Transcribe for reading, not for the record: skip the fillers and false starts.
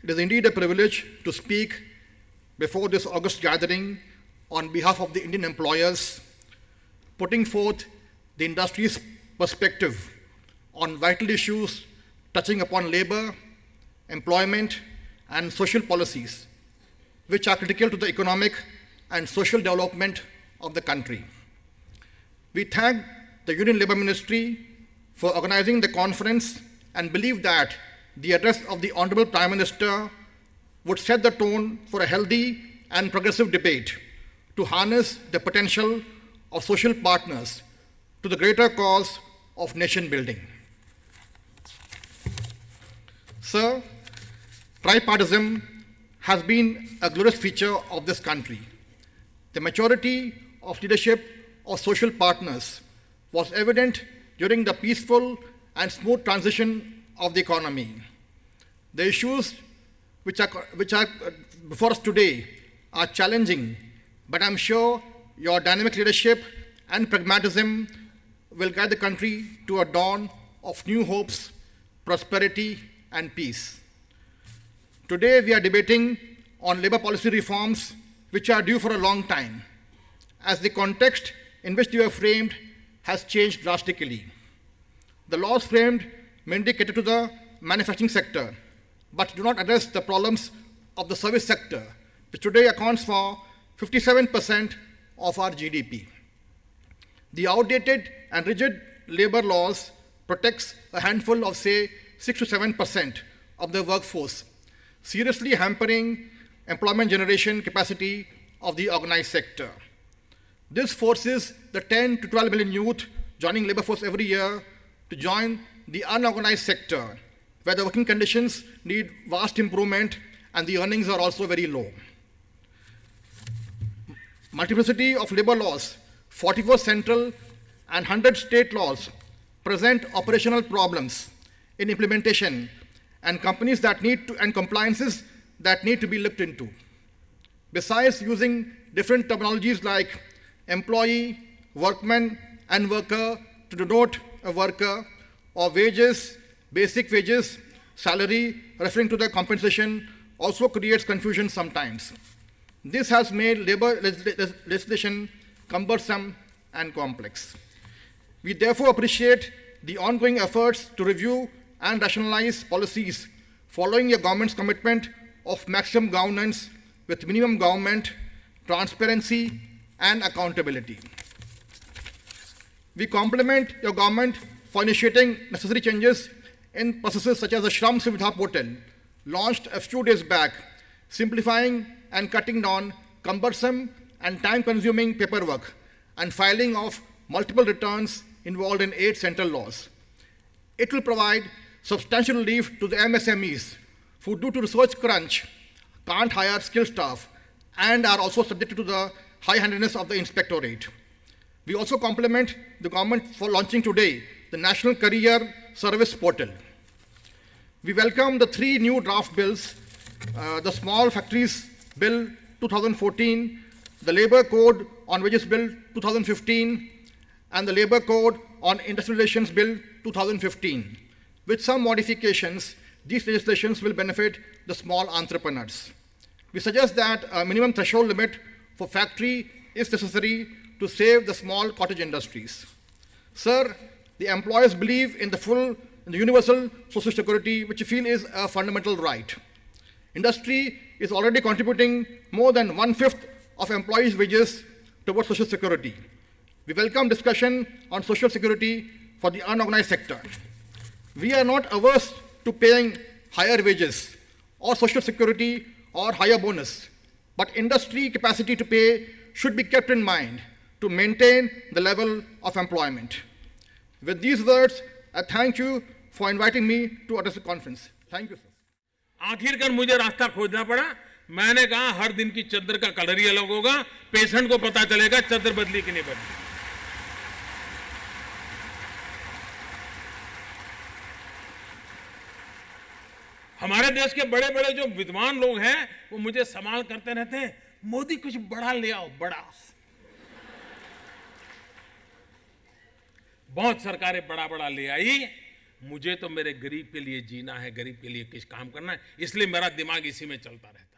It is indeed a privilege to speak before this august gathering on behalf of the Indian employers, putting forth the industry's perspective on vital issues touching upon labor, employment, and social policies, which are critical to the economic and social development of the country. We thank the Union Labour Ministry for organizing the conference and believe that the address of the Honorable Prime Minister would set the tone for a healthy and progressive debate to harness the potential of social partners to the greater cause of nation building. Sir, tripartism has been a glorious feature of this country. The maturity of leadership of social partners was evident during the peaceful and smooth transition of the economy. The issues which are before us today are challenging, but I'm sure your dynamic leadership and pragmatism will guide the country to a dawn of new hopes, prosperity, and peace. Today we are debating on labor policy reforms which are due for a long time, as the context in which they were framed has changed drastically. The laws framed mainly cater to the manufacturing sector, but do not address the problems of the service sector, which today accounts for 57% of our GDP. The outdated and rigid labor laws protects a handful of, say, 6 to 7% of the workforce, seriously hampering employment generation capacity of the organized sector. This forces the 10 to 12 million youth joining labor force every year to join the unorganized sector, where the working conditions need vast improvement and the earnings are also very low. Multiplicity of labor laws, 44 central and 100 state laws present operational problems in implementation and compliances that need to be looked into. Besides using different terminologies like employee, workman, and worker to denote a worker, or wages, basic wages, salary, referring to the compensation, also creates confusion sometimes. This has made labor legislation cumbersome and complex. We therefore appreciate the ongoing efforts to review and rationalize policies following your government's commitment of maximum governance with minimum government, transparency, and accountability. We compliment your government for initiating necessary changes in processes such as the Shram Suvidha portal, launched a few days back, simplifying and cutting down cumbersome and time-consuming paperwork and filing of multiple returns involved in 8 central laws. It will provide substantial relief to the MSMEs who, due to research crunch, can't hire skilled staff and are also subjected to the high-handedness of the inspectorate. We also compliment the government for launching today the National Career Service Portal. We welcome the 3 new draft bills, the Small Factories Bill 2014, the Labour Code on Wages Bill 2015, and the Labour Code on Industrial Relations Bill 2015. With some modifications, these legislations will benefit the small entrepreneurs. We suggest that a minimum threshold limit for factory is necessary to save the small cottage industries. Sir, the employers believe in the universal social security, which we feel is a fundamental right. Industry is already contributing more than 1/5 of employees' wages towards social security. We welcome discussion on social security for the unorganized sector. We are not averse to paying higher wages or social security or higher bonus, but industry capacity to pay should be kept in mind to maintain the level of employment. With these words, I thank you for inviting me to address the conference. Thank you, sir. आखिरकार मुझे रास्ता खोजना पड़ा। मैंने कहा हर दिन की चद्दर का कलर ही अलग होगा, पेशेंट को पता चलेगा चद्दर बदली कि नहीं बदली। हमारे देश के बड़े बड़े जो विद्वान लोग हैं वो मुझे सवाल करते रहते हैं, मोदी कुछ बड़ा ले आओ, बड़ा। बहुत सरकारें बड़ा बड़ा ले आई, मुझे तो मेरे गरीब के लिए जीना है, गरीब के लिए कुछ काम करना है, इसलिए मेरा दिमाग इसी में चलता रहता है।